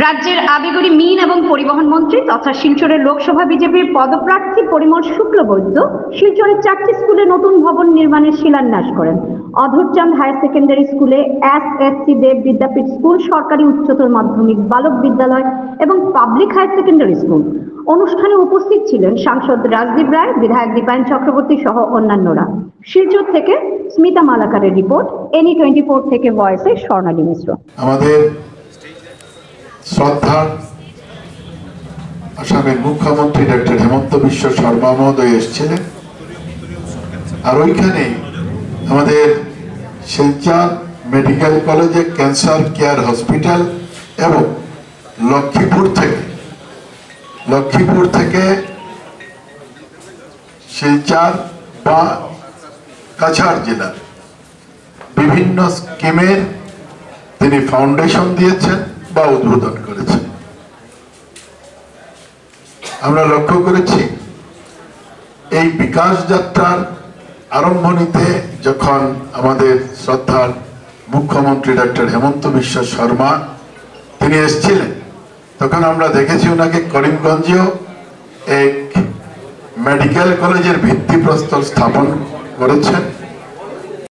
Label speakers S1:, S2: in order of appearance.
S1: রাজ্যের আবেগরী মিন এবং পরিবহন মন্ত্রী তথা শিলচরের লোকসভা বিজেপির পদপ্রার্থী পরিমল শুক্লবৈদ্য শিলচরের 4টি স্কুলে নতুন ভবন নির্মাণের শিলান্যাস করেন। অধরচাঁদ হায়ার সেকেন্ডারি স্কুলে, এস.এস.সি. দেব বিদ্যাপীঠ স্কুল, সরকারি উচ্চতর মাধ্যমিক বালক বিদ্যালয় এবং পাবলিক হায়ার সেকেন্ডারি স্কুল। অনুষ্ঠানে উপস্থিত ছিলেন সাংসদ রাজদীপ রায়, বিধায়ক দীপায়ন চক্রবর্তী সহ অন্যান্যরা। শিলচর থেকে স্মিতা মালাকারের রিপোর্ট, NE24 থেকে ভয়েসে স্বর্ণালী মিশ্র।
S2: আমাদের শ্রদ্ধার আসামের মুখ্যমন্ত্রী ডক্টর হেমন্ত বিশ্ব শর্মা মহোদয় এসেছিলেন, আর ওইখানে আমাদের শিলচর মেডিকেল কলেজে ক্যান্সার কেয়ার হসপিটাল এবং লক্ষ্মীপুর থেকে শিলচর বা কাছাড় জেলার বিভিন্ন স্কিমের তিনি ফাউন্ডেশন দিয়েছেন বা উদ্বোধন করেছেন। আমরা লক্ষ্য করেছি এই বিকাশ যাত্রার আরম্ভণীতে যখন আমাদের শ্রদ্ধার মুখ্যমন্ত্রী ডক্টর হেমন্ত বিশ্ব শর্মা তিনি এসেছিলেন, তখন আমরা দেখেছি ওনাকে করিমগঞ্জেও এক মেডিকেল কলেজের ভিত্তিপ্রস্তর স্থাপন করেছেন।